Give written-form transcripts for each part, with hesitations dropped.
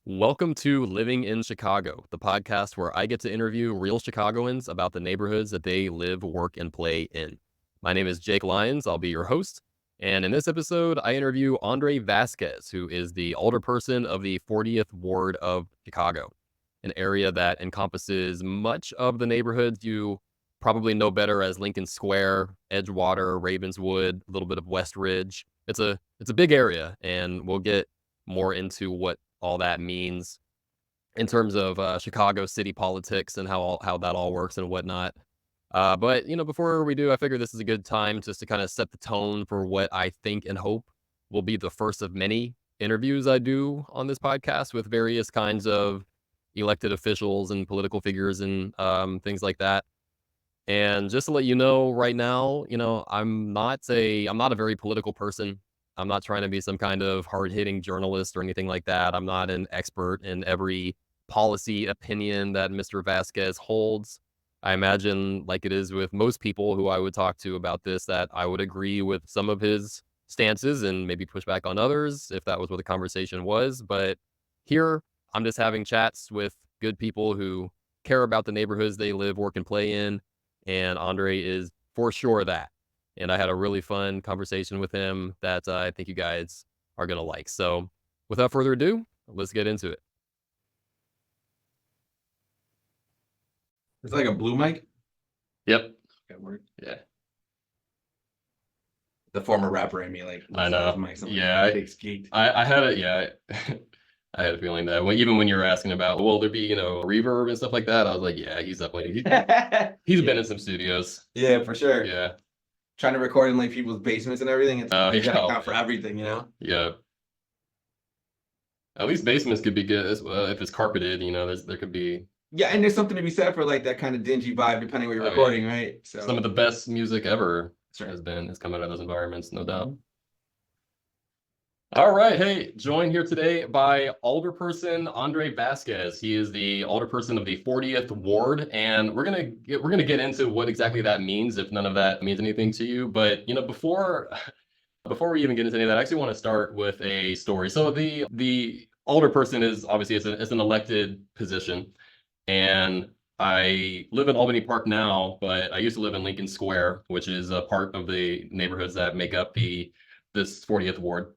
Welcome to Living in Chicago, the podcast where I get to interview real Chicagoans about the neighborhoods that they live, work, and play in. My name is Jake Lyons. I'll be your host. And in this episode, I interview Andre Vasquez, who is the Alderperson of the 40th Ward of Chicago, an area that encompasses much of the neighborhoods you probably know better as Lincoln Square, Edgewater, Ravenswood, a little bit of Westridge. It's a big area, and we'll get more into what all that means in terms of Chicago city politics and how that all works and whatnot. But before we do, I figure this is a good time just to kind of set the tone for what I think and hope will be the first of many interviews I do on this podcast with various kinds of elected officials and political figures and things like that. And just to let you know right now, I'm not a very political person. I'm not trying to be some kind of hard-hitting journalist or anything like that. I'm not an expert in every policy opinion that Mr. Vasquez holds. I imagine, like it is with most people who I would talk to about this, that I would agree with some of his stances and maybe push back on others if that was what the conversation was. But here, I'm just having chats with good people who care about the neighborhoods they live, work, and play in. And Andre is for sure that. And I had a really fun conversation with him that I think you guys are going to like. So without further ado, let's get into it. It's like a blue mic? Yep. That word. Yeah. The former rapper in me, like, I know. Yeah. I had it. Yeah. I had a feeling that even when you were asking about, will there be, reverb and stuff like that? I was like, yeah, he's definitely, he's been in some studios. Yeah, for sure. Yeah. Trying to record in like people's basements and everything. It's you gotta account for everything, Yeah. At least basements could be good as well if it's carpeted. There could be. Yeah, and there's something to be said for like that kind of dingy vibe, depending where you're recording, right? So some of the best music ever has come out of those environments, no doubt. All right, hey, joined here today by Alderperson Andre Vasquez. He is the Alderperson of the 40th Ward, and we're gonna get into what exactly that means, if none of that means anything to you. But before we even get into any of that, I actually want to start with a story. So the Alderperson is obviously it's an elected position, and I live in Albany Park now, but I used to live in Lincoln Square, which is a part of the neighborhoods that make up this 40th Ward.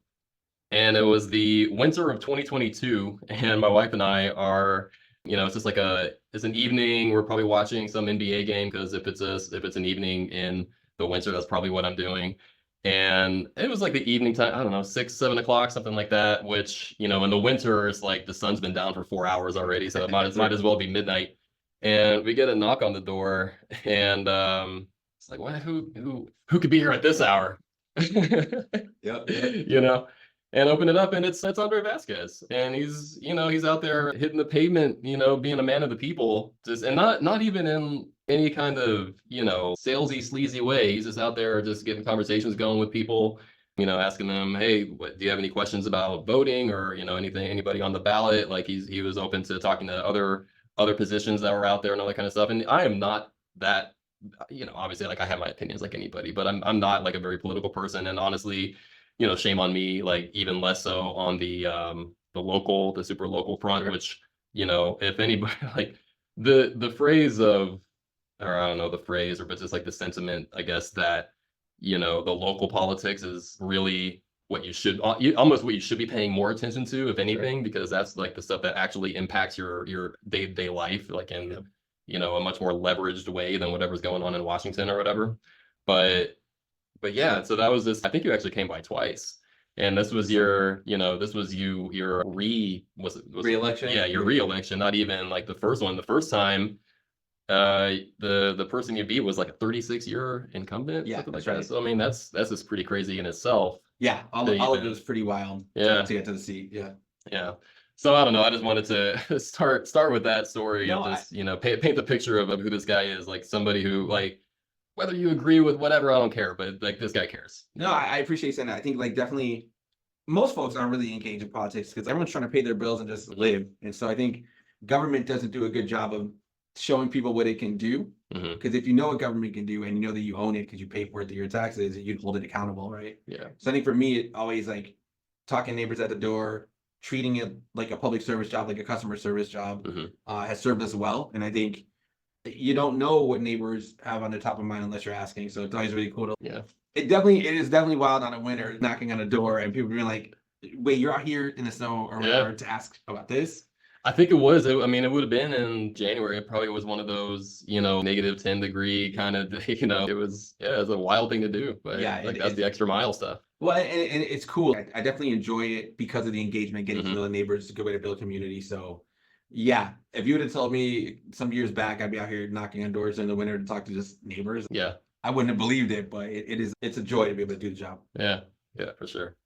And it was the winter of 2022, and my wife and I are, it's just like it's an evening. We're probably watching some NBA game because if it's an evening in the winter, that's probably what I'm doing. And it was like the evening time, I don't know, 6, 7 o'clock, something like that, which, in the winter, it's like the sun's been down for 4 hours already, so it might as well be midnight. And we get a knock on the door, and it's like, what? Who could be here at this hour? Yep. And open it up, and it's Andre Vasquez, and he's out there hitting the pavement, being a man of the people, and not even in any kind of salesy, sleazy way. He's just out there just getting conversations going with people, asking them, hey, do you have any questions about voting or anybody on the ballot? Like he was open to talking to other positions that were out there and all that kind of stuff. And I am not that, obviously, like I have my opinions like anybody, but I'm not like a very political person, and honestly, shame on me, like even less so on the super local front, which, if anybody like the phrase of, or I don't know the phrase, or but just like the sentiment, I guess, that, the local politics is really what you should be paying more attention to, if anything, because that's like the stuff that actually impacts your day-to-day life, like in, a much more leveraged way than whatever's going on in Washington or whatever. But yeah, so that was this. I think you actually came by twice, and this was your re-election. Yeah, your re-election. Not even like the first one. The first time, the person you beat was like a 36-year incumbent. Yeah, something like that's that. right. So I mean, that's just pretty crazy in itself. Yeah, all of it was pretty wild. Yeah, to get to the seat. Yeah. Yeah. So I don't know. I just wanted to start with that story. No, of just paint the picture of who this guy is, like somebody who, like, whether you agree with whatever, I don't care, but like this guy cares. No, I appreciate saying that. I think like definitely most folks aren't really engaged in politics because everyone's trying to pay their bills and just live. And so I think government doesn't do a good job of showing people what it can do. Because if you know what government can do and you know that you own it because you pay for it through your taxes, you'd hold it accountable, right? Yeah. So I think for me, it always like talking neighbors at the door, treating it like a public service job, like a customer service job, Mm-hmm. has served us well. And I think you don't know what neighbors have on the top of mind unless you're asking. So it's always really cool to. Yeah. It is definitely wild on a winter knocking on a door and people being like, "Wait, you're out here in the snow or whatever to ask about this." I think it was. I mean, it would have been in January. It probably was one of those, negative 10-degree kind of, it was a wild thing to do. But Yeah, like that's the extra mile stuff. Well, and it's cool. I definitely enjoy it because of the engagement, getting to Mhm. know the neighbors. It's a good way to build community. So, yeah, if you would have told me some years back I'd be out here knocking on doors in the winter to talk to just neighbors, Yeah. I wouldn't have believed it. But it's a joy to be able to do the job. Yeah. Yeah, for sure.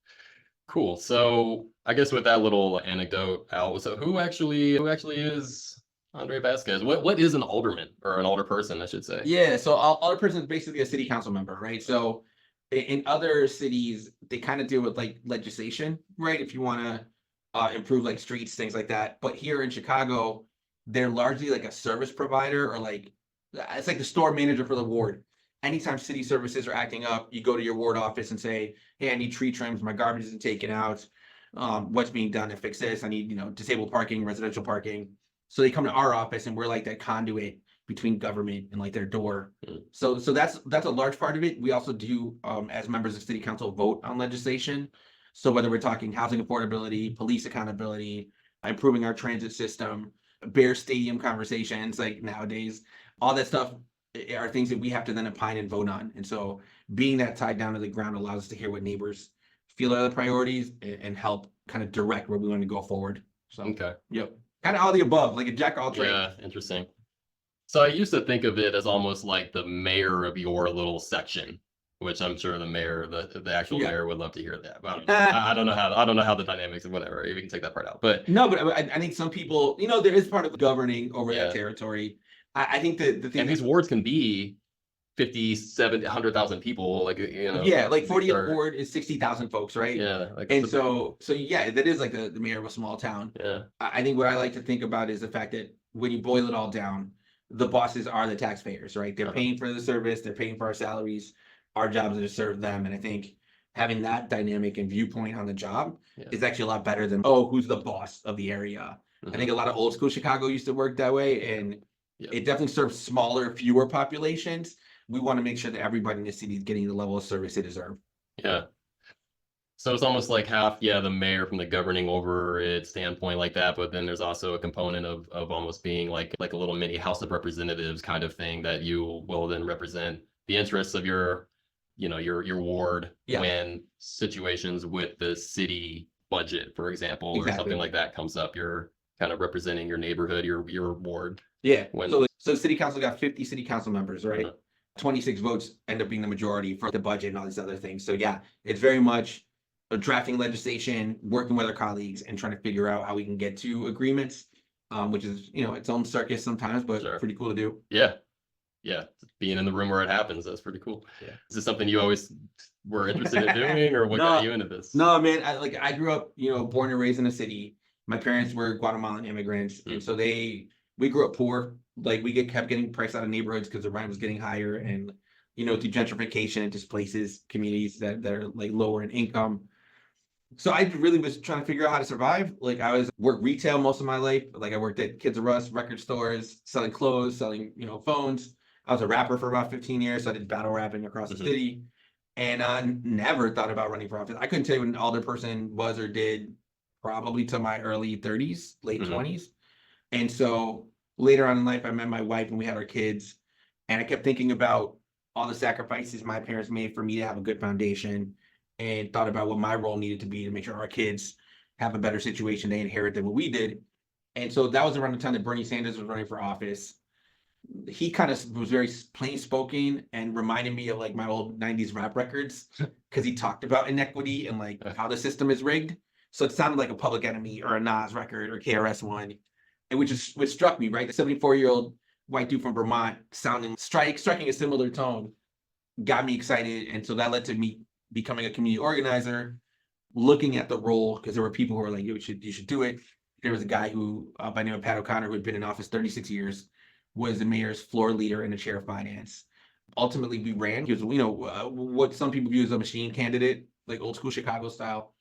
Cool. So I guess with that little anecdote out, so who actually is Andre Vasquez? What is an alderman or an alderperson, I should say? Yeah, so Alderperson is basically a city council member, right? So in other cities, they kind of deal with like legislation, right? If you want to improve like streets, things like that. But here in Chicago, they're largely like a service provider or like it's like the store manager for the ward. Anytime city services are acting up, you go to your ward office and say, "Hey, I need tree trims. My garbage isn't taken out. What's being done to fix this? I need disabled parking, residential parking." So they come to our office and we're like that conduit between government and like their door. Mm. So that's a large part of it. We also do as members of city council vote on legislation. So whether we're talking housing affordability, police accountability, improving our transit system, Bear Stadium conversations like nowadays, all that stuff are things that we have to then opine and vote on. And so being that tied down to the ground allows us to hear what neighbors feel are the priorities and help kind of direct where we want to go forward. So Okay. Yep. Kind of all the above, like a jack of all trades. Yeah, interesting. So I used to think of it as almost like the mayor of your little section, which I'm sure the mayor, the actual mayor, would love to hear that. But I don't know how the dynamics and whatever. We can take that part out. But no, but I think some people, there is part of governing over that territory. I think that the thing, and these wards can be 50, 70, 100,000 people, like yeah, like 40th ward is 60,000 folks, right? Yeah, like and so yeah, that is like the mayor of a small town. Yeah, I think what I like to think about is the fact that when you boil it all down, the bosses are the taxpayers, right? They're paying for the service, they're paying for our salaries. Our jobs are to serve them, and I think having that dynamic and viewpoint on the job is actually a lot better than who's the boss of the area. I think a lot of old school Chicago used to work that way, and it definitely serves smaller, fewer populations. We want to make sure that everybody in the city is getting the level of service they deserve. Yeah. So it's almost like half, the mayor from the governing over it standpoint like that, but then there's also a component of almost being like a little mini House of Representatives kind of thing that you will then represent the interests of your ward when situations with the city budget, for example, or something like that comes up. You're kind of representing your neighborhood, your ward. Yeah. So city council got 50 city council members, right? 26 votes end up being the majority for the budget and all these other things. So yeah, it's very much drafting legislation, working with our colleagues, and trying to figure out how we can get to agreements, which is its own circus sometimes, but pretty cool to do. Yeah, being in the room where it happens, that's pretty cool. Yeah. Is this something you always were interested in doing, or what got you into this? No, man. I grew up, born and raised in a city. My parents were Guatemalan immigrants, and so we grew up poor. Like we kept getting priced out of neighborhoods because the rent was getting higher, and through gentrification, it displaces communities that are like lower in income. So I really was trying to figure out how to survive. Like I worked retail most of my life. Like I worked at Kids R Us, record stores, selling clothes, selling phones. I was a rapper for about 15 years. So I did battle rapping across the city, and I never thought about running for office. I couldn't tell you what an alderperson was or did, probably to my early 30s, late 20s. And so later on in life, I met my wife and we had our kids, and I kept thinking about all the sacrifices my parents made for me to have a good foundation, and thought about what my role needed to be to make sure our kids have a better situation they inherit than what we did. And so that was around the time that Bernie Sanders was running for office. He kind of was very plain spoken and reminded me of like my old 90s rap records because he talked about inequity and like how the system is rigged. So it sounded like a Public Enemy or a Nas record or KRS-One, and which struck me, right? The 74-year-old white dude from Vermont striking a similar tone got me excited. And so that led to me becoming a community organizer, looking at the role, because there were people who were like, you should do it. There was a guy who, by the name of Pat O'Connor, who had been in office 36 years, was the mayor's floor leader and the chair of finance. Ultimately, we ran. He was, what some people view as a machine candidate, like old school Chicago style.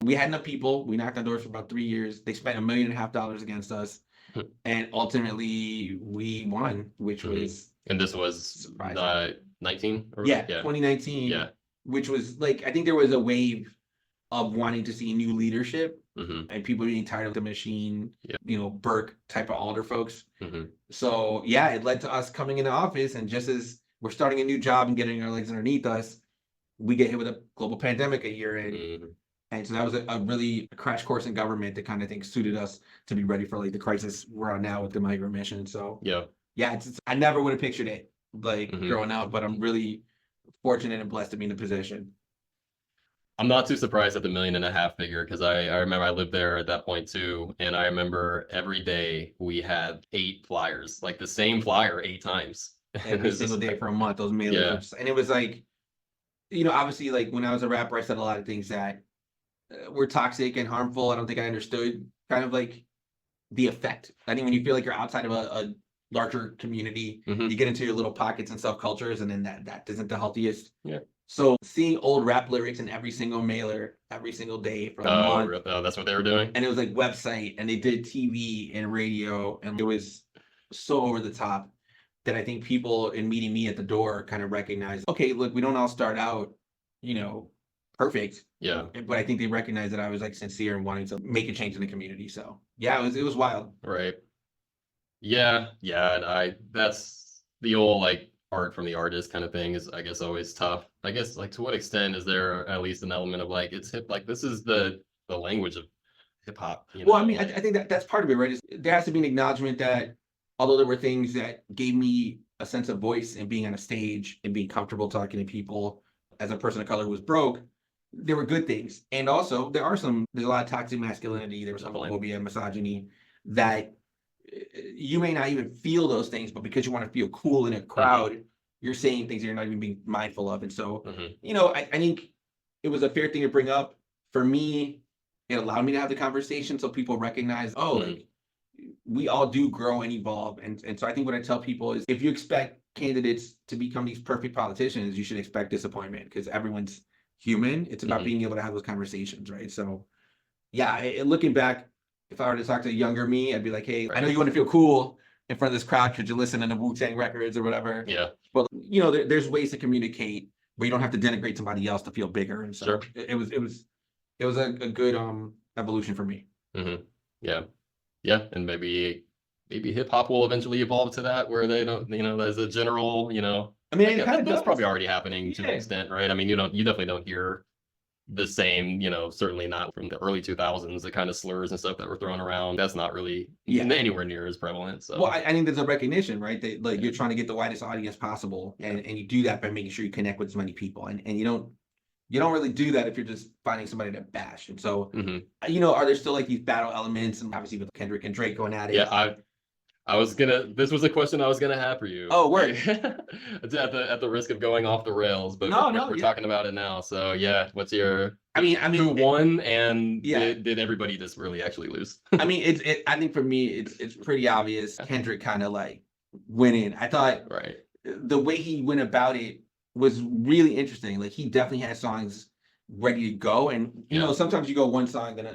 We had enough people. We knocked on doors for about 3 years. They spent $1.5 million against us. And ultimately we won, which was and this was surprising. 19 or yeah 2019, which was like, I think there was a wave of wanting to see new leadership and people being tired of the machine, Burke type of alder folks. So yeah, it led to us coming into office, and just as we're starting a new job and getting our legs underneath us, we get hit with a global pandemic a year in. And so that was a really crash course in government that kind of think suited us to be ready for like the crisis we're on now with the migrant mission. So yeah, I never would have pictured it like growing up, but I'm really fortunate and blessed to be in the position. I'm not too surprised at the $1.5 million figure, because I remember I lived there at that point too, and I remember every day we had 8 flyers, like the same flyer 8 times every single day for a month. Those mailers, and it was like, obviously, like when I was a rapper, I said a lot of things that were toxic and harmful. I don't think I understood kind of like the effect. I think when you feel like you're outside of a larger community, you get into your little pockets and subcultures, and then that isn't the healthiest. So seeing old rap lyrics in every single mailer every single day for a month. That's what they were doing. And it was like website, and they did TV and radio, and it was so over the top that I think people in meeting me at the door kind of recognized, okay, look, we don't all start out, perfect. But I think they recognized that I was like sincere and wanting to make a change in the community. So yeah, it was wild. Right. Yeah. And that's the old like art from the artist kind of thing is, I guess, always tough. I guess, like, to what extent is there at least an element of like, it's hip, like this is the language of hip hop? Well, I mean, I think that's part of it, right? There has to be an acknowledgement that although there were things that gave me a sense of voice and being on a stage and being comfortable talking to people as a person of color who was broke, there were good things. And also there's a lot of toxic masculinity, there was homophobia, misogyny, that you may not even feel those things, but because you want to feel cool in a crowd, you're saying things that you're not even being mindful of. And so, I think it was a fair thing to bring up. For me, it allowed me to have the conversation so people recognize, like, we all do grow and evolve. And so I think what I tell people is, if you expect candidates to become these perfect politicians, you should expect disappointment, because everyone's human. It's about being able to have those conversations, right? So yeah, looking back, if I were to talk to younger me, I'd be like, hey, I know you want to feel cool in front of this crowd because you're listening to Wu-Tang records or whatever. But there's ways to communicate where you don't have to denigrate somebody else to feel bigger. And so it was a good evolution for me. Yeah. And maybe hip hop will eventually evolve to that, where they don't, as a general, I mean, that's probably already happening to an extent, right? I mean, you definitely don't hear the same, certainly not from the early 2000s, the kind of slurs and stuff that were thrown around. That's not really anywhere near as prevalent. So, well, I think there's a recognition, right? That like you're trying to get the widest audience possible, and you do that by making sure you connect with as many people, and you don't really do that if you're just finding somebody to bash. And so, are there still like these battle elements, and obviously with Kendrick and Drake going at it? Yeah, this was a question I was gonna have for you. Oh, word. at the risk of going off the rails, but we're talking about it now. So yeah, what's your? I mean, who won, and did everybody just really actually lose? I mean, I think for me, it's pretty obvious. Kendrick kind of like winning. I thought the way he went about it was really interesting. Like, he definitely had songs ready to go, and sometimes you go one song, then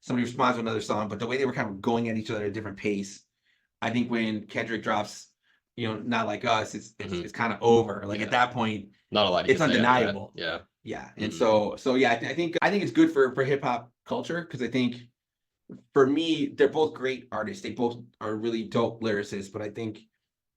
somebody responds to another song, but the way they were kind of going at each other at a different pace. I think when Kendrick drops, Not Like Us, it's kind of over. Like at that point, not a lot. It's undeniable. Yeah. And so yeah, I think it's good for hip hop culture, because I think for me, they're both great artists. They both are really dope lyricists, but I think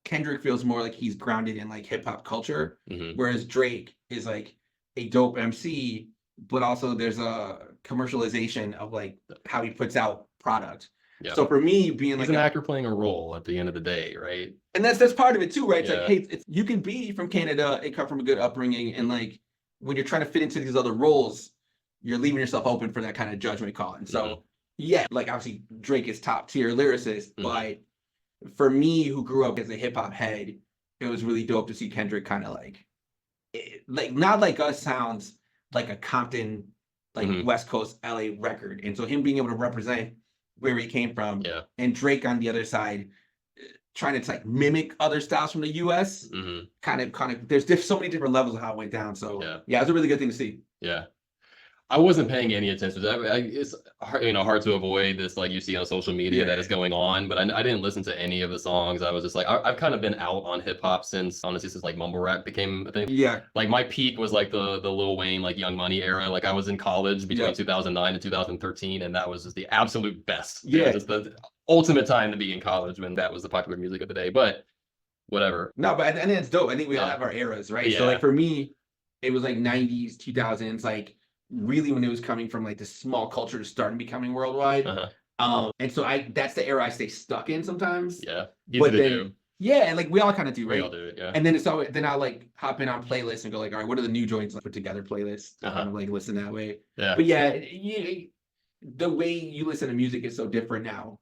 Kendrick feels more like he's grounded in like hip hop culture, whereas Drake is like a dope MC, but also there's a commercialization of like how he puts out product. So for me, being he's like an actor playing a role at the end of the day, right? And that's part of it too, right? It's like, hey, you can be from Canada and come from a good upbringing, and like when you're trying to fit into these other roles, you're leaving yourself open for that kind of judgment call. And so like obviously Drake is top tier lyricist, but for me, who grew up as a hip hop head, it was really dope to see Kendrick kind of like Not Like Us sounds like a Compton, like West Coast LA record, and so him being able to represent where he came from, and Drake on the other side trying to like mimic other styles from the US, kind of there's so many different levels of how it went down. So yeah, it was a really good thing to see. I wasn't paying any attention to that. It's hard, hard to avoid this, like you see on social media that is going on. But I didn't listen to any of the songs. I was just like, I've kind of been out on hip hop since, honestly, since like mumble rap became a thing. Yeah. Like my peak was like the Lil Wayne, like Young Money era. Like I was in college between 2009 and 2013, and that was just the absolute best. Yeah. Just the ultimate time to be in college when that was the popular music of the day. But whatever. No, but and it's dope. I think we all have our eras, right? Yeah. So like for me, it was like 90s, 2000s, like really when it was coming from like the small culture to start and becoming worldwide. And so that's the era I stay stuck in sometimes. Yeah. Easy to do. Yeah, and like we all kind of do, right? We all do it, yeah. And then then I'll like hop in on playlists and go like, all right, what are the new joints? Put together playlists. Kind of like listen that way. Yeah. But yeah, the way you listen to music is so different now.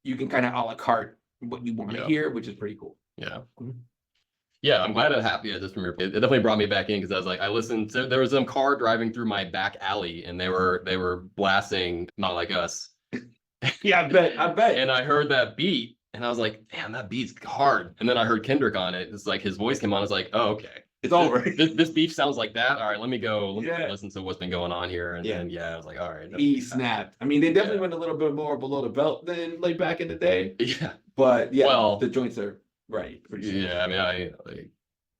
You can kind of a la carte what you want to hear, which is pretty cool. Yeah. Yeah, I'm glad it happened. Yeah, just from it definitely brought me back in because I was like, I listened to, there was some car driving through my back alley and they were blasting Not Like Us. Yeah, I bet. And I heard that beat and I was like, damn, that beat's hard. And then I heard Kendrick on it. It's like his voice came on. I was like, oh, okay. It's over. This beef sounds like that. All right, let me listen to what's been going on here. And then I was like, all right. He snapped. I mean, they definitely went a little bit more below the belt than like back in the day. Yeah. But well, the joints are right. Sure. Yeah, I mean, I like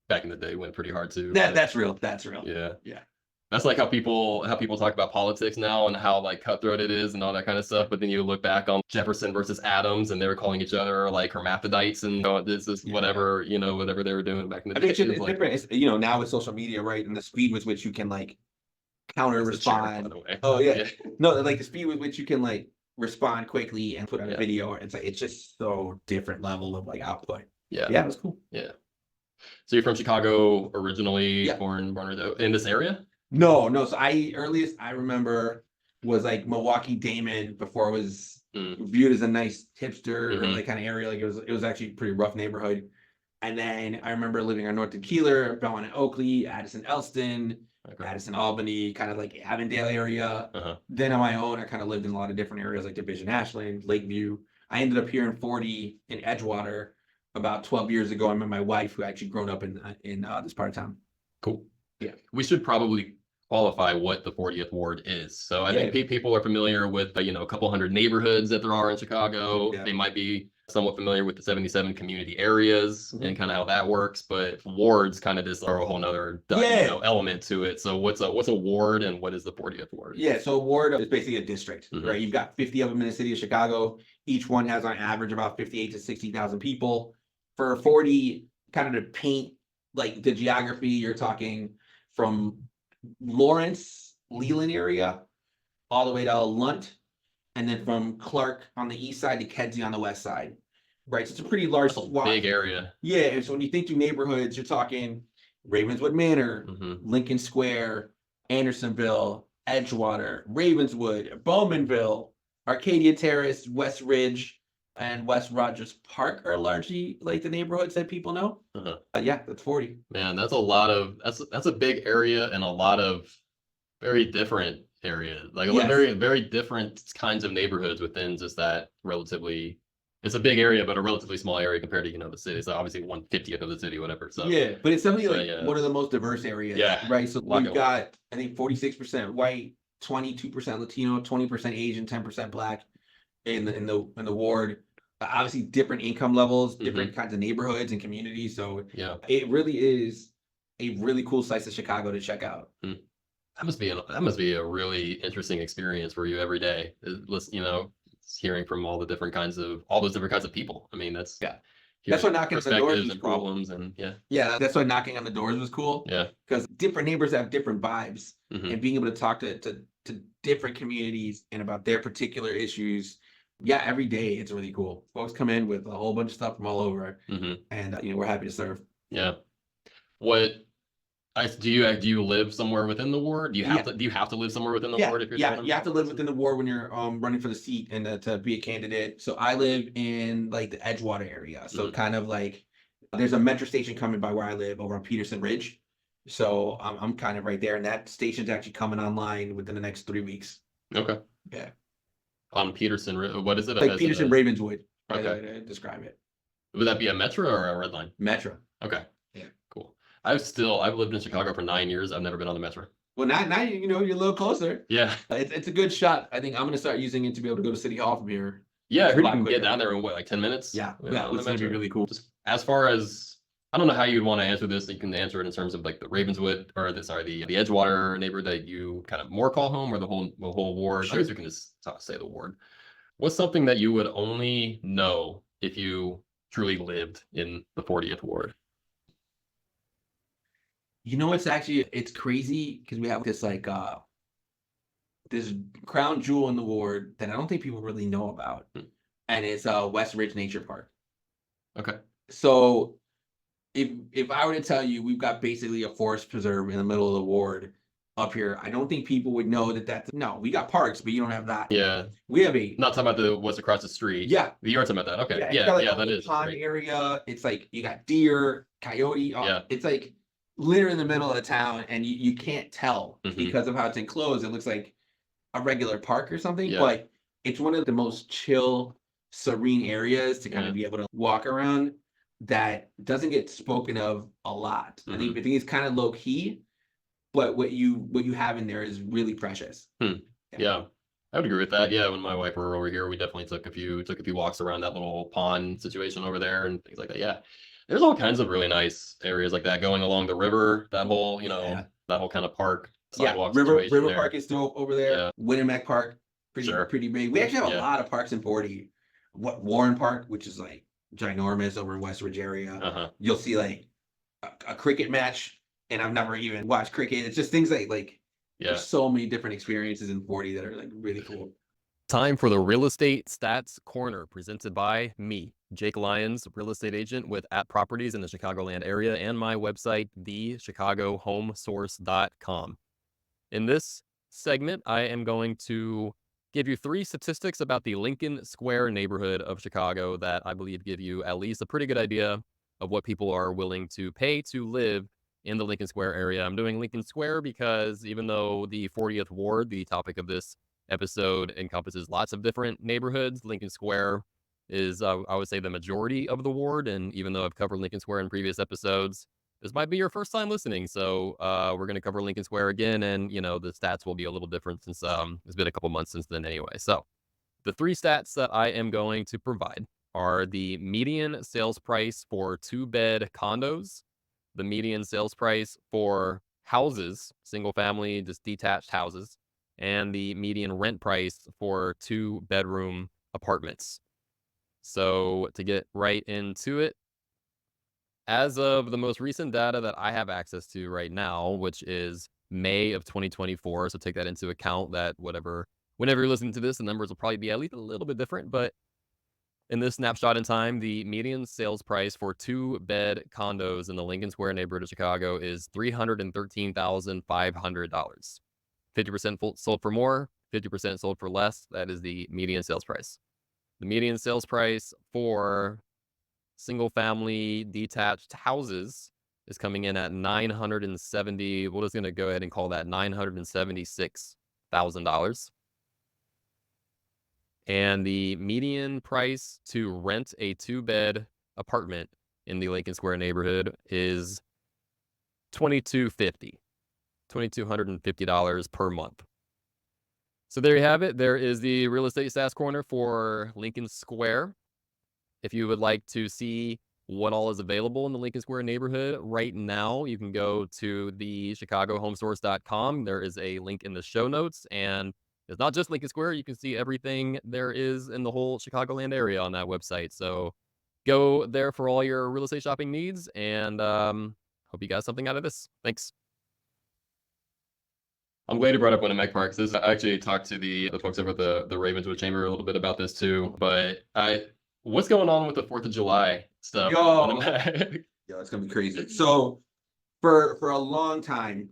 back in the day went pretty hard too. That's real. That's real. Yeah. Yeah. That's like how people talk about politics now and how like cutthroat it is and all that kind of stuff. But then you look back on Jefferson versus Adams and they were calling each other like hermaphrodites and this is whatever, whatever they were doing back in the day. I think it's different. It's, now with social media, right? And the speed with which you can like counter respond. Oh yeah. No, like the speed with which you can like respond quickly and put on a video. It's just so different level of like output. Yeah. Yeah, it was cool. Yeah. So you're from Chicago originally, born in this area? No. So earliest I remember was like Milwaukee Damon before it was viewed as a nice hipster like kind of area. Like it was actually a pretty rough neighborhood. And then I remember living on North Tequila, Belmont and Oakley, Addison Elston, Addison Albany, kind of like Avondale area. Then on my own, I kind of lived in a lot of different areas like Division Ashland, Lakeview. I ended up here in 40 in Edgewater about 12 years ago. I met my wife who actually grown up in this part of town. Cool. Yeah. We should probably qualify what the 40th ward is. So I think people are familiar with, a couple hundred neighborhoods that there are in Chicago. They might be somewhat familiar with the 77 community areas and kind of how that works, but wards kind of just are a whole nother element to it. So what's a ward and what is the 40th ward? Yeah, so a ward is basically a district, right? You've got 50 of them in the city of Chicago. Each one has on average about 58 to 60,000 people. For 40, kind of to paint like the geography, you're talking from Lawrence, Leland area, all the way to Lunt, and then from Clark on the east side to Kedzie on the west side. Right, so it's a pretty large big area. Yeah, and so when you think through neighborhoods, you're talking Ravenswood Manor, Lincoln Square, Andersonville, Edgewater, Ravenswood, Bowmanville, Arcadia Terrace, Westridge, and West Rogers Park are largely like the neighborhoods that people know. Yeah, that's 40. Man, that's a big area and a lot of very different areas, like very, very different kinds of neighborhoods within just that relatively. It's a big area, but a relatively small area compared to the city. So obviously 1/50th of the city, whatever. So yeah, but it's definitely one of the most diverse areas. Yeah, right. So we've got I think 46% white, 22% Latino, 20% Asian, 10% Black in the ward. Obviously, different income levels, different kinds of neighborhoods and communities. So it really is a really cool slice of Chicago to check out. That must be a really interesting experience for you every day. Hearing from all those different kinds of people. I mean, that's why knocking on the doors was and problems and that's why knocking on the doors was cool. Yeah, because different neighbors have different vibes, and being able to talk to different communities and about their particular issues. Yeah, every day it's really cool. Folks come in with a whole bunch of stuff from all over, and we're happy to serve. Yeah. Do you live somewhere within the ward? Do you have to live somewhere within the ward if you're you have to live within the ward when you're running for the seat and to be a candidate. So I live in like the Edgewater area. So kind of like there's a metro station coming by where I live over on Peterson Ridge. So I'm kind of right there, and that station's actually coming online within the next 3 weeks. Okay. Yeah. On Peterson, what is it? Like Peterson Ravenswood. Okay. To describe it. Would that be a metro or a red line? Metro. Okay. Yeah. Cool. I've lived in Chicago for 9 years. I've never been on the metro. Well, now you know you're a little closer. Yeah. It's a good shot. I think I'm gonna start using it to be able to go to City Hall from here. Yeah, I heard you lot can quicker. get down there in what, like 10 minutes? Yeah, on it's the gonna be metro. really cool. Just as far as I don't know how you'd want to answer this. You can answer it in terms of like the Ravenswood or the Edgewater neighborhood that you kind of more call home, or the whole ward. I Sure. guess we can just say the ward. What's something that you would only know if you truly lived in the 40th ward? You know, it's crazy because we have this like this crown jewel in the ward that I don't think people really know about, and it's Westridge Nature Park. Okay. So if I were to tell you we've got basically a forest preserve in the middle of the ward up here, I don't think people would know that we got parks, but you don't have that. Yeah. We have a Not talking about what's across the street. Yeah. You are talking about that. Okay. Yeah, got, like, yeah, a that whole is pond great. area. It's like you got deer, coyote. Yeah. It's like literally in the middle of the town, and you can't tell because of how it's enclosed. It looks like a regular park or something, but it's one of the most chill, serene areas to kind of be able to walk around that doesn't get spoken of a lot. I think it's kind of low key, but what you have in there is really precious. Yeah. I would agree with that. Yeah, when my wife were over here, we definitely took a few walks around that little pond situation over there and things like that. Yeah. There's all kinds of really nice areas like that going along the river, that whole, that whole kind of park sidewalk situation River there. Park is still over there. Yeah. Winamac Park, pretty big. We actually have a lot of parks in 40. Warren Park, which is like ginormous over in Westridge area. You'll see like a cricket match, and I've never even watched cricket. It's just things like there's so many different experiences in 40 that are like really cool. Time for the Real Estate Stats Corner, presented by me, Jake Lyons, real estate agent with @properties in the Chicagoland area, and my website, thechicagohomesource.com. In this segment, I am going to give you 3 statistics about the Lincoln Square neighborhood of Chicago that I believe give you at least a pretty good idea of what people are willing to pay to live in the Lincoln Square area. I'm doing Lincoln Square because even though the 40th ward, the topic of this episode, encompasses lots of different neighborhoods, Lincoln Square is, I would say, the majority of the ward. And even though I've covered Lincoln Square in previous episodes, this might be your first time listening. So we're going to cover Lincoln Square again. And, the stats will be a little different since it's been a couple months since then anyway. So the 3 stats that I am going to provide are the median sales price for 2-bed condos, the median sales price for houses, single family, just detached houses, and the median rent price for 2-bedroom apartments. So to get right into it, as of the most recent data that I have access to right now, which is May of 2024, so take that into account that whenever you're listening to this, the numbers will probably be at least a little bit different, but in this snapshot in time, the median sales price for 2-bed condos in the Lincoln Square neighborhood of Chicago is $313,500. 50% sold for more, 50% sold for less. That is the median sales price. The median sales price for single-family detached houses is coming in at $970. We're just going to go ahead and call that $976,000. And the median price to rent a 2-bed apartment in the Lincoln Square neighborhood is $2,250 per month. So there you have it. There is the Real Estate Stats Corner for Lincoln Square. If you would like to see what all is available in the Lincoln Square neighborhood right now, you can go to the chicagohomesource.com. There is a link in the show notes, and it's not just Lincoln Square. You can see everything there is in the whole Chicagoland area on that website. So go there for all your real estate shopping needs, and hope you got something out of this. Thanks. I'm glad you brought up Winamac Parks. I actually talked to the folks over at the Ravenswood Chamber a little bit about this too. But what's going on with the 4th of July stuff? Yo, it's gonna be crazy. So for a long time,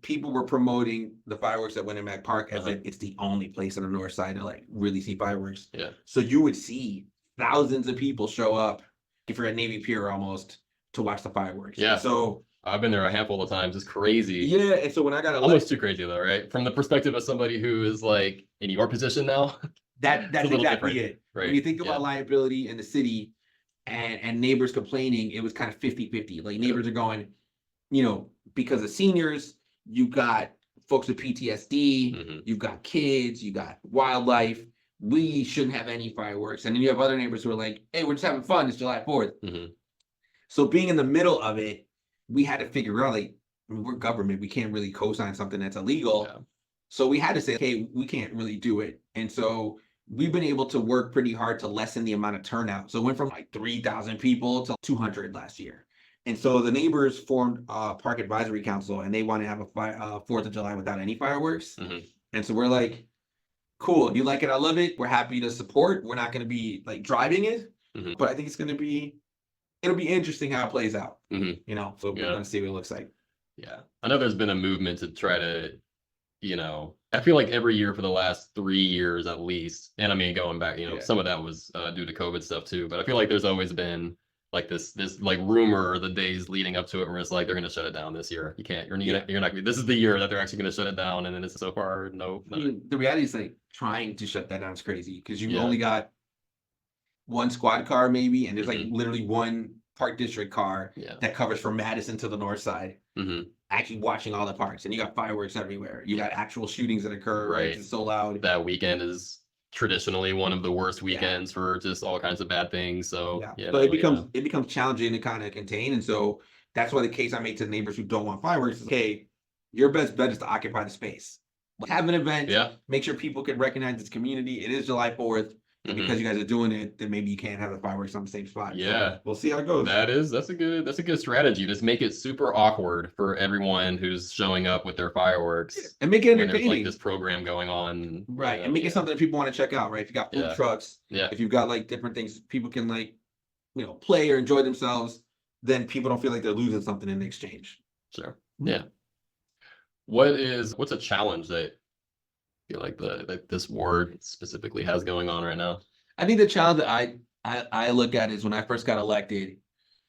people were promoting the fireworks at Winamac Park as if it's the only place on the north side to like really see fireworks. Yeah. So you would see thousands of people show up if you're at Navy Pier almost to watch the fireworks. Yeah. So I've been there a handful of times. It's crazy. Yeah, and so when I got almost too crazy though, right? From the perspective of somebody who is like in your position now. That's exactly it. Right. When you think about liability in the city and neighbors complaining, it was kind of 50-50. Like neighbors are going, because the seniors, you got folks with PTSD, you've got kids, you got wildlife. We shouldn't have any fireworks. And then you have other neighbors who are like, hey, we're just having fun. It's July 4th. So being in the middle of it, we had to figure out, like, I mean, we're government. We can't really co-sign something that's illegal. Yeah. So we had to say, hey, we can't really do it. And so we've been able to work pretty hard to lessen the amount of turnout. So it went from like 3,000 people to 200 last year. And so the neighbors formed a park advisory council, and they want to have a 4th of July without any fireworks. And so we're like, cool, you like it, I love it. We're happy to support. We're not going to be like driving it, but I think it'll be interesting how it plays out. You know, so we're going to see what it looks like. Yeah. I know there's been a movement to try to, you know, I feel like every year for the last 3 years at least, and I mean, going back, you know, some of that was due to COVID stuff too, but I feel like there's always been like this like rumor the days leading up to it where it's like, they're going to shut it down this year. You can't, you're not, this is the year that they're actually going to shut it down. And then it's so far, no. I mean, the reality is like trying to shut that down is crazy because you only got one squad car maybe, and there's like literally one park district car that covers from Madison to the north side, actually watching all the parks, and you got fireworks everywhere. You got actual shootings that occur. Right. It's so loud. That weekend is traditionally one of the worst weekends for just all kinds of bad things. So so it becomes challenging to kind of contain. And so that's why the case I made to the neighbors who don't want fireworks is, okay, your best bet is to occupy the space. Have an event, make sure people can recognize this community. It is July 4th. And because you guys are doing it, then maybe you can't have the fireworks on the same spot. Yeah. So we'll see how it goes. That's a good strategy. Just make it super awkward for everyone who's showing up with their fireworks. And make it entertaining. There's like this program going on. Right. And make it something that people want to check out, right? If you got food trucks, if you've got like different things people can like, you know, play or enjoy themselves, then people don't feel like they're losing something in exchange. Sure. Yeah. What's a challenge that feel like this ward specifically has going on right now? I think the challenge that I look at is when I first got elected,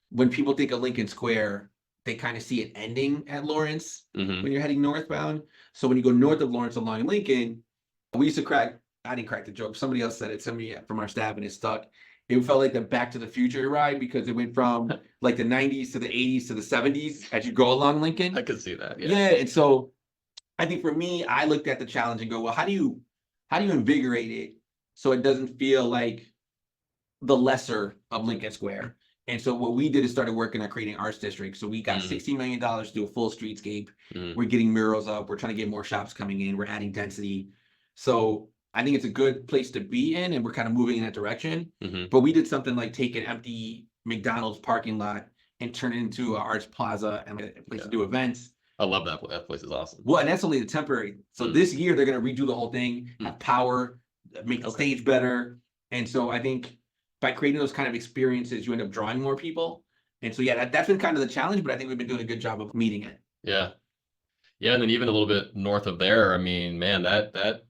when people think of Lincoln Square, they kind of see it ending at Lawrence when you're heading northbound. So when you go north of Lawrence along Lincoln, we used to I didn't crack the joke. Somebody else said it to me from our staff, and it stuck. It felt like the Back to the Future ride because it went from like the 90s to the 80s to the 70s as you go along Lincoln. I could see that. Yeah. And so I think for me, I looked at the challenge and go, well, how do you invigorate it so it doesn't feel like the lesser of Lincoln Square? And so what we did is started working on creating arts districts. So we got $60 million to do a full streetscape. We're getting murals up. We're trying to get more shops coming in. We're adding density. So I think it's a good place to be in, and we're kind of moving in that direction. But we did something like take an empty McDonald's parking lot and turn it into an arts plaza and a place to do events. I love that. That place is awesome. Well, and that's only the temporary. So this year they're going to redo the whole thing, have power, make the stage better. And so I think by creating those kind of experiences, you end up drawing more people. And so, that's been kind of the challenge, but I think we've been doing a good job of meeting it. Yeah. Yeah. And then even a little bit north of there, I mean, man,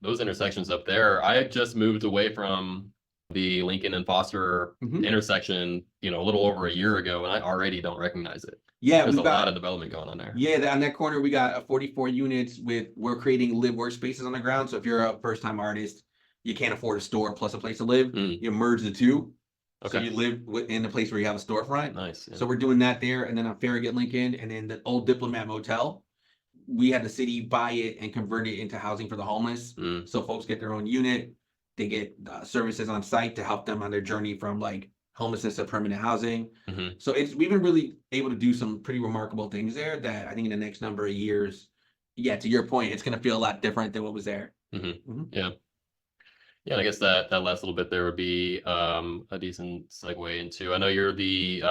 those intersections up there, I had just moved away from the Lincoln and Foster intersection, a little over a year ago, and I already don't recognize it. Yeah, there's a lot of development going on there. Yeah, on that corner, we got 44 units we're creating live workspaces on the ground. So if you're a first time artist, you can't afford a store plus a place to live. You merge the two. Okay. So you live in a place where you have a storefront. Nice. Yeah. So we're doing that there. And then on Farragut Lincoln, and then the old Diplomat Motel, we had the city buy it and convert it into housing for the homeless. So folks get their own unit. They get services on site to help them on their journey from like homelessness to permanent housing. So we've been really able to do some pretty remarkable things there that I think in the next number of years, to your point, it's going to feel a lot different than what was there. Yeah. Yeah, and I guess that last little bit there would be a decent segue into. I know you're the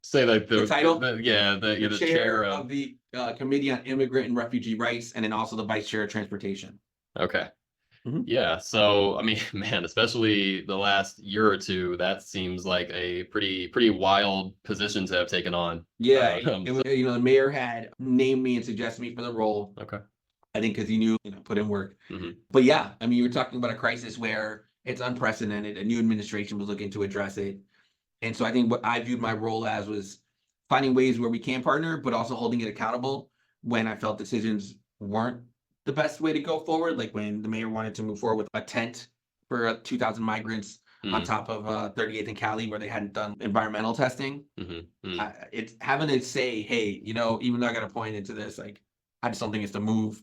say like the title. You're the chair of the Committee on Immigrant and Refugee Rights, and then also the vice chair of transportation. Okay. Yeah. So I mean, man, especially the last year or two, that seems like a pretty wild position to have taken on. Yeah. It was, the mayor had named me and suggested me for the role. Okay. I think because he knew, put in work. But yeah, I mean, you were talking about a crisis where it's unprecedented. A new administration was looking to address it. And so I think what I viewed my role as was finding ways where we can partner, but also holding it accountable when I felt decisions weren't the best way to go forward. Like when the mayor wanted to move forward with a tent for 2,000 migrants on top of 38th and Cali where they hadn't done environmental testing. It's having to say, hey, even though I got to point into this, like, I just don't think it's the move,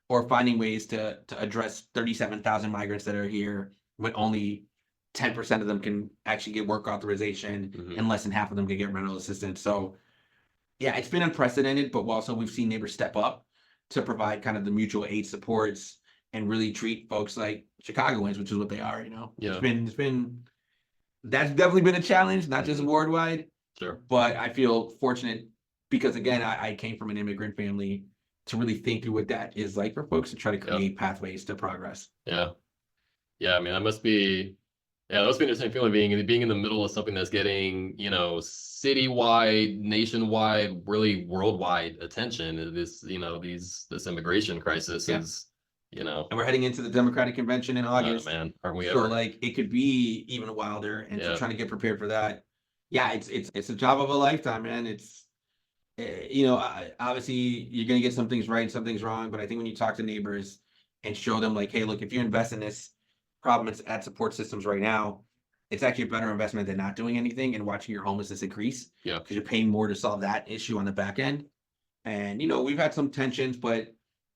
or finding ways to address 37,000 migrants that are here, when only 10% of them can actually get work authorization, and less than half of them can get rental assistance. So yeah, it's been unprecedented, but also we've seen neighbors step up to provide kind of the mutual aid supports and really treat folks like Chicagoans, which is what they are. Yeah. That's definitely been a challenge, not just ward-wide. Sure. But I feel fortunate because, again, I came from an immigrant family, to really think through what that is like for folks and try to create pathways to progress. Yeah. Yeah. I mean, that must be an interesting feeling being in the middle of something that's getting, citywide, nationwide, really worldwide attention. This immigration crisis is, And we're heading into the Democratic Convention in August. Oh, man, aren't we So ever? like it could be even wilder, and so trying to get prepared for that. Yeah, it's a job of a lifetime, man. It's obviously you're gonna get some things right, some things wrong, but I think when you talk to neighbors and show them like, hey, look, if you invest in this problem at support systems right now, it's actually a better investment than not doing anything and watching your homelessness increase. Yeah. Because you're paying more to solve that issue on the back end. And we've had some tensions, but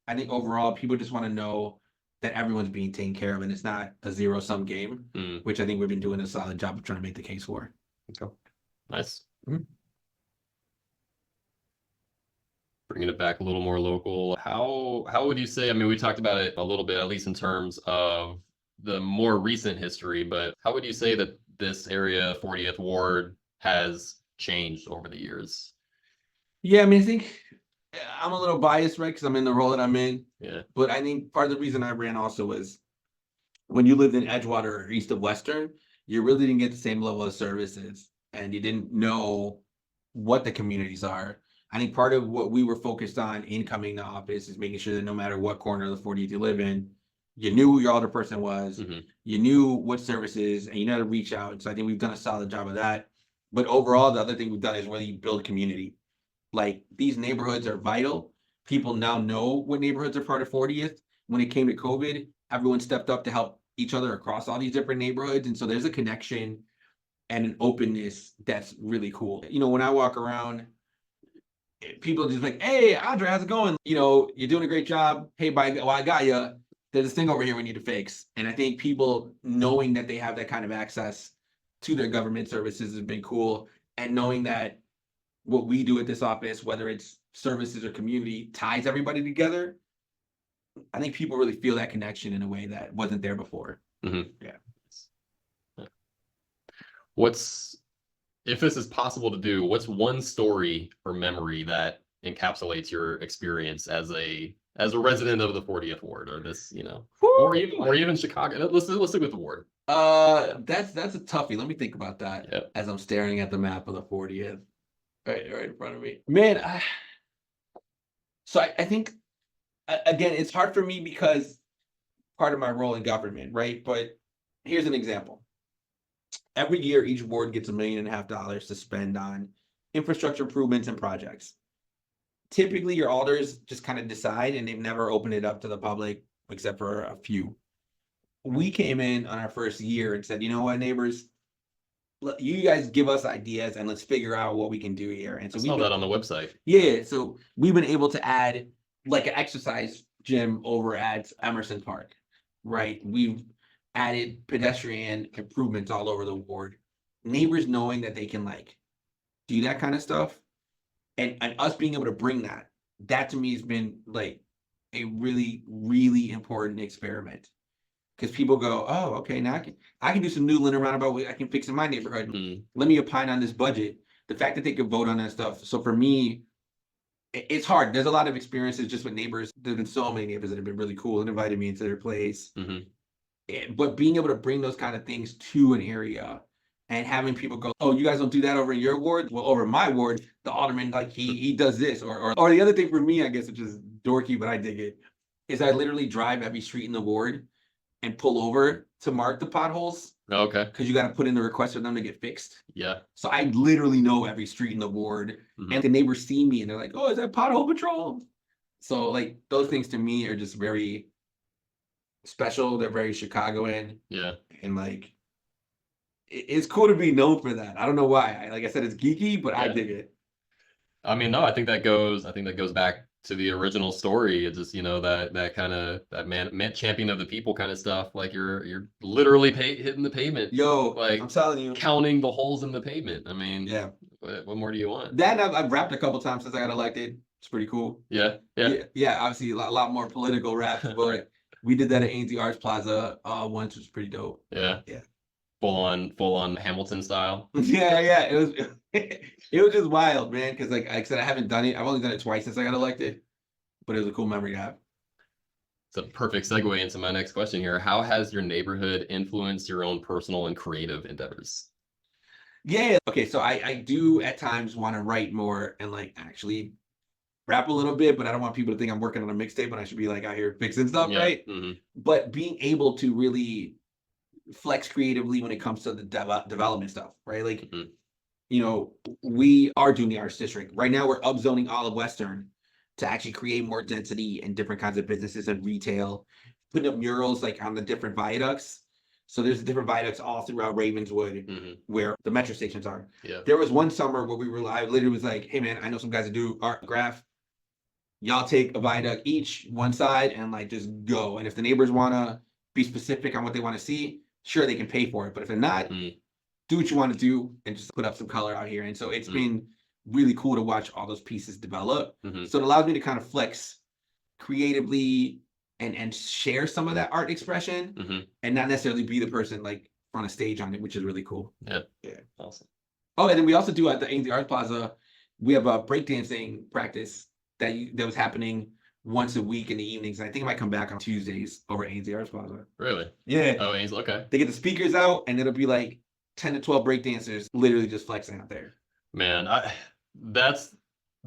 I think overall people just want to know that everyone's being taken care of and it's not a zero-sum game, which I think we've been doing a solid job of trying to make the case for. Okay. Nice. Bringing it back a little more local, how would you say, I mean, we talked about it a little bit, at least in terms of the more recent history, but how would you say that this area, 40th Ward, has changed over the years? Yeah, I mean, I think I'm a little biased, right? Because I'm in the role that I'm in. Yeah. But I think part of the reason I ran also was when you lived in Edgewater or east of Western, you really didn't get the same level of services and you didn't know what the communities are. I think part of what we were focused on in coming to office is making sure that no matter what corner of the 40th you live in, you knew who your alderperson was, you knew what services, and you know how to reach out. So I think we've done a solid job of that. But overall, the other thing we've done is really build community. Like these neighborhoods are vital. People now know what neighborhoods are part of 40th. When it came to COVID, everyone stepped up to help each other across all these different neighborhoods. And so there's a connection and an openness that's really cool. When I walk around, people are just like, hey, Andre, how's it going? You're doing a great job. Hey, I got you. There's this thing over here we need to fix. And I think people knowing that they have that kind of access to their government services has been cool. And knowing that what we do at this office, whether it's services or community, ties everybody together. I think people really feel that connection in a way that wasn't there before. Yeah. If this is possible to do, what's one story or memory that encapsulates your experience as a resident of the 40th Ward, or this, or even Chicago? Let's stick with the ward. That's a toughie. Let me think about that as I'm staring at the map of the 40th. Right in front of me. Man, I think, again, it's hard for me because part of my role in government, right? But here's an example. Every year, each ward gets $1.5 million to spend on infrastructure improvements and projects. Typically, your alders just kind of decide, and they've never opened it up to the public except for a few. We came in on our first year and said, you know what, neighbors? You guys give us ideas and let's figure out what we can do here. And so we saw that on the website. Yeah, so we've been able to add like an exercise gym over at Emerson Park, right? We've added pedestrian improvements all over the ward. Neighbors knowing that they can like do that kind of stuff, and us being able to bring that to me has been like a really, really important experiment. Because people go, oh, okay, now I can do some new Linden roundabout. I can fix in my neighborhood. Let me opine on this budget. The fact that they could vote on that stuff. So for me, it's hard. There's a lot of experiences just with neighbors. There's been so many neighbors that have been really cool and invited me into their place. But being able to bring those kind of things to an area and having people go, oh, you guys don't do that over in your ward? Well, over my ward, the alderman, like he does this. Or the other thing for me, I guess, which is dorky, but I dig it, is I literally drive every street in the ward and pull over to mark the potholes. Okay. Because you got to put in the request for them to get fixed. Yeah. So I literally know every street in the ward. And the neighbors see me and they're like, oh, is that pothole patrol? So like those things to me are just very special. They're very Chicagoan. Yeah. And like, it's cool to be known for that. I don't know why. Like I said, it's geeky, but I dig it. I mean, no, I think that goes back to the original story. It's just, that kind of that man champion of the people kind of stuff. Like you're literally hitting the pavement. Yo, like I'm telling you, counting the holes in the pavement. I mean, yeah. What more do you want? That I've rapped a couple times since I got elected. It's pretty cool. Yeah. Obviously, a lot more political raps, but we did that at A&Z Arts Plaza once, which was pretty dope. Yeah. Full on Hamilton style. Yeah. It was it was just wild, man. Because like I said, I haven't done it. I've only done it twice since I got elected, but it was a cool memory to have. It's a perfect segue into my next question here. How has your neighborhood influenced your own personal and creative endeavors? Yeah. Okay. So I do at times want to write more and like actually rap a little bit, but I don't want people to think I'm working on a mixtape when I should be like out here fixing stuff, right? Mm-hmm. But being able to really flex creatively when it comes to the development stuff, right? Like, we are doing the arts district. Right now we're upzoning all of Western to actually create more density and different kinds of businesses and retail, putting up murals like on the different viaducts. So there's different viaducts all throughout Ravenswood where the metro stations are. Yeah. There was one summer where I literally was like, hey man, I know some guys that do art graph. Y'all take a viaduct each, one side, and like just go. And if the neighbors want to be specific on what they want to see, sure, they can pay for it. But if they're not, do what you want to do and just put up some color out here. And so it's been really cool to watch all those pieces develop. So it allows me to kind of flex creatively and share some of that art expression and not necessarily be the person like on a stage on it, which is really cool. Yeah. Awesome. Oh, and then we also do at the A&Z Arts Plaza, we have a breakdancing practice that was happening once a week in the evenings. I think it might come back on Tuesdays over at A&Z Arts Plaza. Really? Yeah. Oh, A&Z, okay. They get the speakers out and it'll be like 10 to 12 breakdancers literally just flexing out there. Man,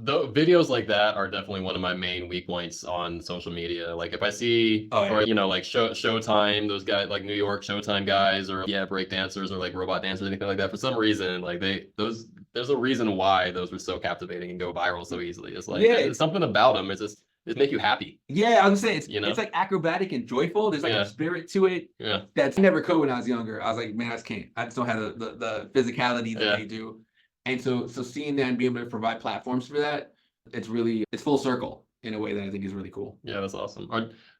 the videos like that are definitely one of my main weak points on social media. Like if I see, or like Showtime, those guys like New York Showtime guys, or break dancers or like robot dancers, anything like that. For some reason, like there's a reason why those were so captivating and go viral so easily. It's like it's something about them. It's just it make you happy. Yeah, I was gonna say it's like acrobatic and joyful. There's like a spirit to it. Yeah, that's I never could when I was younger. I was like, man, I just can't. I just don't have the physicality that they do. And so seeing that and being able to provide platforms for that, it's full circle in a way that I think is really cool. Yeah, that's awesome.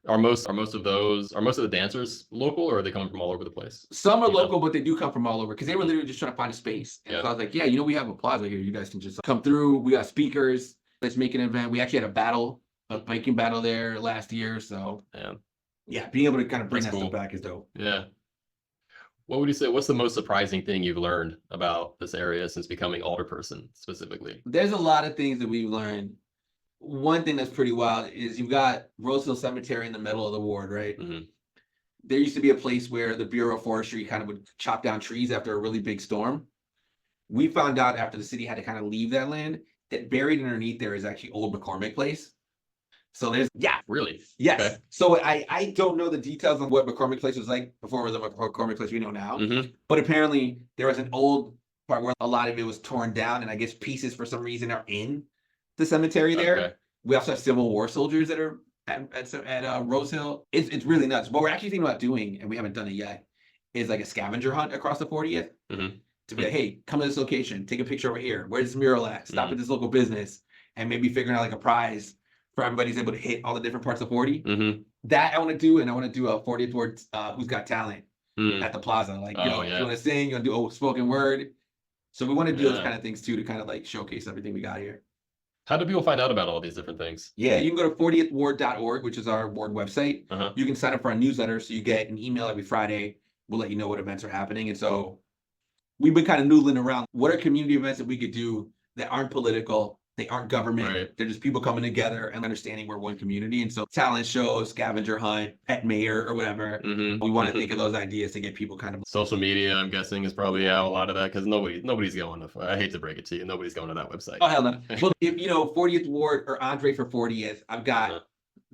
Are most of the dancers local, or are they coming from all over the place? Some are local, but they do come from all over because they were literally just trying to find a space. And so I was like, we have a plaza here. You guys can just come through. We got speakers. Let's make an event. We actually had a biking battle there last year. So being able to kind of bring that stuff back is dope. Yeah. What would you say? What's the most surprising thing you've learned about this area since becoming alderperson specifically? There's a lot of things that we've learned. One thing that's pretty wild is you've got Rose Hill Cemetery in the middle of the ward, right? There used to be a place where the Bureau of Forestry kind of would chop down trees after a really big storm. We found out after the city had to kind of leave that land that buried underneath there is actually Old McCormick Place. So there's really? Yes. Okay. So I don't know the details on what McCormick Place was like before it was the McCormick Place we know now. But apparently there was an old part where a lot of it was torn down, and I guess pieces for some reason are in the cemetery there. Okay. We also have Civil War soldiers that are at Rose Hill. It's really nuts. What we're actually thinking about doing, and we haven't done it yet, is like a scavenger hunt across the 40th. To be like, hey, come to this location, take a picture over here. Where's this mural at? Stop at this local business, and maybe figuring out like a prize for everybody's able to hit all the different parts of 40. That I want to do, and I want to do a 40th Ward Who's Got Talent at the plaza. Like, if you want to sing, you want to do spoken word. So we want to do those kind of things too, to kind of like showcase everything we got here. How do people find out about all these different things? Yeah, you can go to 40thward.org, which is our ward website. You can sign up for our newsletter, so you get an email every Friday. We'll let you know what events are happening. And so we've been kind of noodling around. What are community events that we could do that aren't political? They aren't government. Right. They're just people coming together and understanding we're one community. And so talent shows, scavenger hunt, pet mayor, or whatever. We want to think of those ideas to get people kind of... Social media, I'm guessing, is probably a lot of that because nobody's going to... I hate to break it to you. Nobody's going to that website. Oh, hell no. Well, if 40th Ward or Andre for 40th, I've got...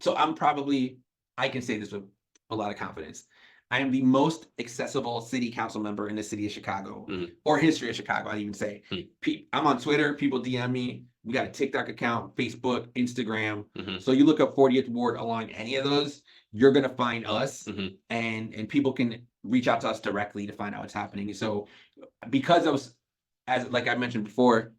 So I can say this with a lot of confidence. I am the most accessible city council member in the city of Chicago, or history of Chicago, I'd even say. I'm on Twitter. People DM me. We got a TikTok account, Facebook, Instagram. So you look up 40th Ward along any of those, you're going to find us, and people can reach out to us directly to find out what's happening. So because I was, like I mentioned before,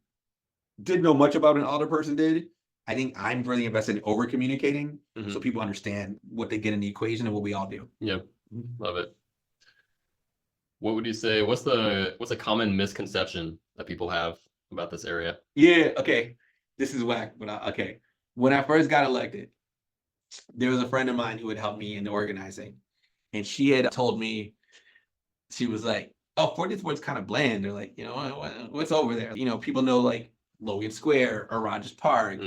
didn't know much about an alderperson did, I think I'm really invested in over communicating so people understand what they get in the equation and what we all do. Yeah, love it. What would you say? What's a common misconception that people have about this area? Yeah, okay. This is whack, but okay. When I first got elected, there was a friend of mine who had helped me in the organizing, and she had told me, she was like, "Oh, 40th Ward's kind of bland." They're like, what's over there? People know like Logan Square or Rogers Park,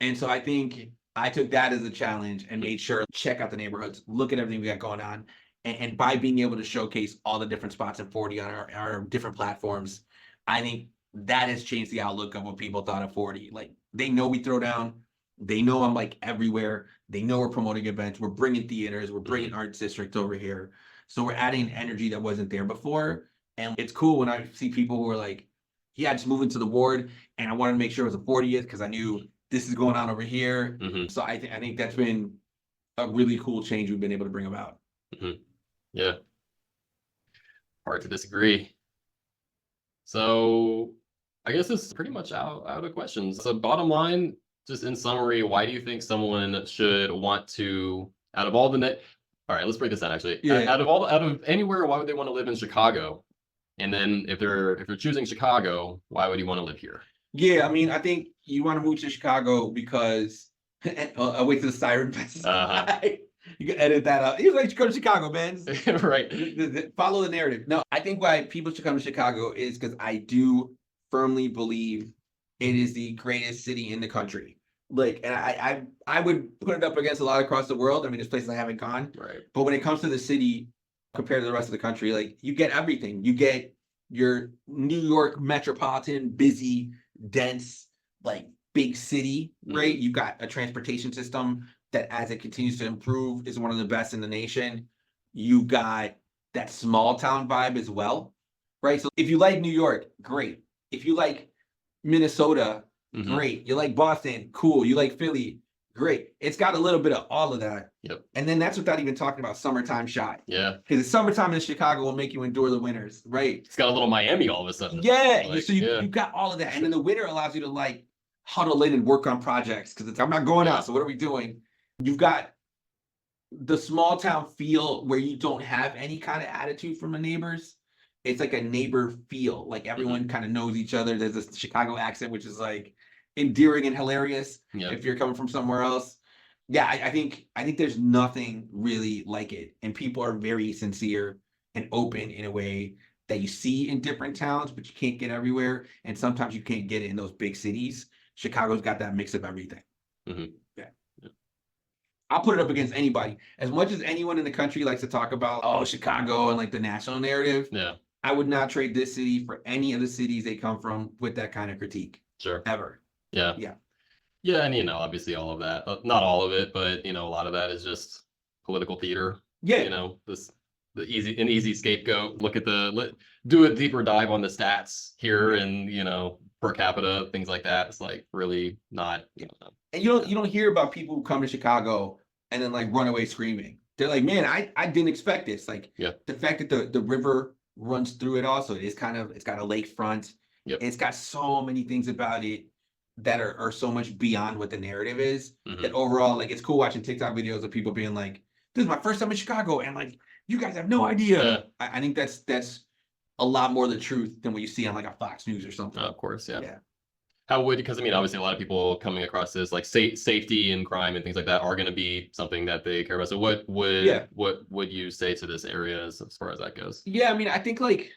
and so I think I took that as a challenge and made sure check out the neighborhoods, look at everything we got going on, and by being able to showcase all the different spots in 40 on our different platforms, I think that has changed the outlook of what people thought of 40. Like they know we throw down. They know I'm like everywhere. They know we're promoting events. We're bringing theaters. We're bringing arts district over here. So we're adding an energy that wasn't there before. And it's cool when I see people who are like, yeah, just moving to the ward. And I wanted to make sure it was a 40th because I knew this is going on over here. So I think that's been a really cool change we've been able to bring about. Yeah. Hard to disagree. So I guess this is pretty much out of questions. So bottom line, just in summary, why do you think someone should want to, out of all the all right, let's break this down actually. Yeah. Out of anywhere, why would they want to live in Chicago? And then if they're choosing Chicago, why would you want to live here? Yeah, I mean, I think you want to move to Chicago because I'll wait till the siren passes. You can edit that out. He's like, you go to Chicago, man. Right. Follow the narrative. No, I think why people should come to Chicago is because I do firmly believe it is the greatest city in the country. Like, and I would put it up against a lot across the world. I mean, there's places I haven't gone. Right. But when it comes to the city, compared to the rest of the country, like you get everything. You get your New York metropolitan, busy, dense, like big city, right? You got a transportation system that as it continues to improve is one of the best in the nation. You got that small town vibe as well, right? So if you like New York, great. If you like Minnesota, great. You like Boston, cool. You like Philly, great. It's got a little bit of all of that. Yep. And then that's without even talking about summertime shot. Yeah. Because the summertime in Chicago will make you endure the winters, right? It's got a little Miami all of a sudden. Yeah. Like, so you got all of that. And then the winter allows you to like huddle in and work on projects because I'm not going out. So what are we doing? You've got the small town feel where you don't have any kind of attitude from the neighbors. It's like a neighbor feel. Like everyone kind of knows each other. There's a Chicago accent, which is like endearing and hilarious if you're coming from somewhere else. Yeah, I think there's nothing really like it. And people are very sincere and open in a way that you see in different towns, but you can't get everywhere. And sometimes you can't get it in those big cities. Chicago's got that mix of everything. Yeah. I'll put it up against anybody. As much as anyone in the country likes to talk about, oh, Chicago and like the national narrative. Yeah. I would not trade this city for any of the cities they come from with that kind of critique. Sure. Ever. Yeah. Yeah. Yeah, and obviously all of that, not all of it, but a lot of that is just political theater. Yeah. An easy scapegoat. Do a deeper dive on the stats here and per capita, things like that. It's like really not. And you don't hear about people who come to Chicago and then like run away screaming. They're like, man, I didn't expect this. Like the fact that the river runs through it also. It's got a lakefront. Yep. It's got so many things about it that are so much beyond what the narrative is. That overall, like it's cool watching TikTok videos of people being like, this is my first time in Chicago, and like you guys have no idea. I think that's a lot more the truth than what you see on like a Fox News or something. Of course, yeah. Because obviously a lot of people coming across this like safety and crime and things like that are going to be something that they care about. So what would you say to this area as far as that goes? Yeah, I mean, I think like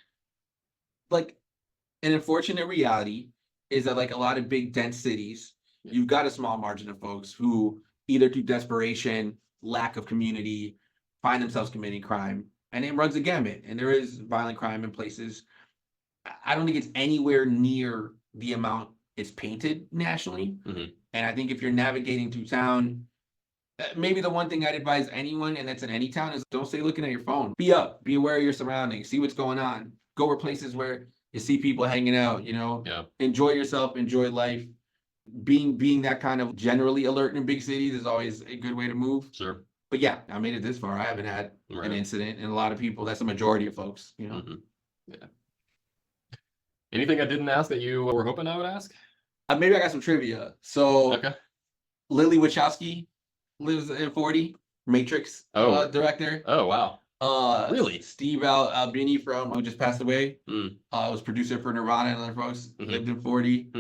an unfortunate reality is that like a lot of big dense cities, you've got a small margin of folks who either through desperation, lack of community, find themselves committing crime, and it runs the gamut. And there is violent crime in places. I don't think it's anywhere near the amount it's painted nationally. And I think if you're navigating through town, maybe the one thing I'd advise anyone, and that's in any town, is don't stay looking at your phone. Be up, be aware of your surroundings, see what's going on. Go where places where you see people hanging out, enjoy yourself, enjoy life. Being that kind of generally alert in big cities is always a good way to move. Sure. But yeah, I made it this far. I haven't had an incident, and a lot of people, that's the majority of folks, Yeah. Anything I didn't ask that you were hoping I would ask? Maybe I got some trivia. So Lily Wachowski lives in 40. Matrix director. Oh, wow. Really? Steve Albini who just passed away. Was producer for Nirvana and other folks. Lived in 40.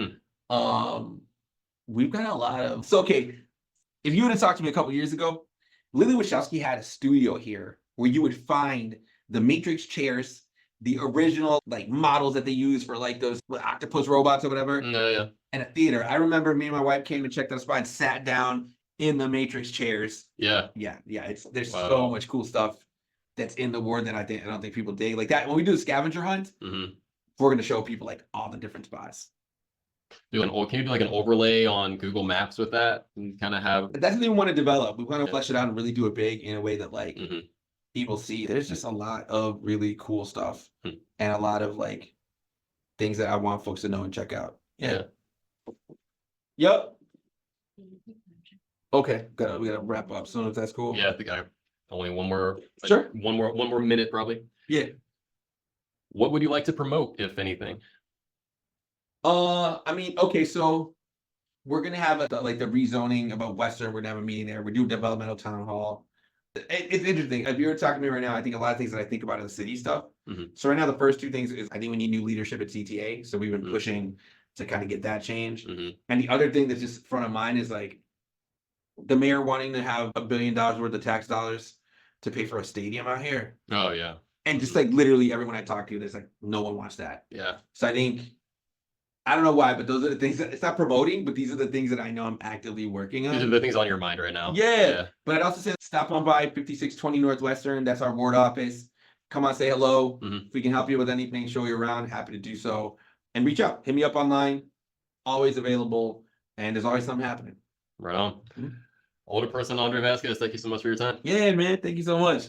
We've got a lot of. So okay, if you would have talked to me a couple years ago, Lily Wachowski had a studio here where you would find the Matrix chairs, the original like models that they use for like those octopus robots or whatever. Yeah. And a theater. I remember me and my wife came and checked out the spot and sat down in the Matrix chairs. Yeah. There's so much cool stuff that's in the world that I don't think people dig like that. When we do the scavenger hunt, we're gonna show people like all the different spots. Can you do like an overlay on Google Maps with that and kind of have? That's what we want to develop. We want to flesh it out and really do it big in a way that like people see. There's just a lot of really cool stuff and a lot of like things that I want folks to know and check out. Yeah. Yep. Okay, we gotta wrap up soon if that's cool. Yeah, I think only one more. Sure. One more minute probably. Yeah. What would you like to promote, if anything? I mean, okay, so we're gonna have like the rezoning about Western. We're gonna have a meeting there. We do developmental town hall. It's interesting. If you were talking to me right now, I think a lot of things that I think about in the city stuff. So right now, the first two things is I think we need new leadership at CTA. So we've been pushing to kind of get that change. And the other thing that's just front of mind is like the mayor wanting to have $1 billion worth of tax dollars to pay for a stadium out here. Oh yeah. And just like literally everyone I talk to, there's like no one wants that. Yeah. So I think I don't know why, but those are the things that it's not promoting, but these are the things that I know I'm actively working on. These are the things on your mind right now. Yeah. But I'd also say stop on by 5620 Northwestern. That's our ward office. Come on, say hello. If we can help you with anything, show you around, happy to do so. And reach out. Hit me up online. Always available. And there's always something happening. Right on. Alderperson Andre Vasquez, thank you so much for your time. Yeah, man. Thank you so much.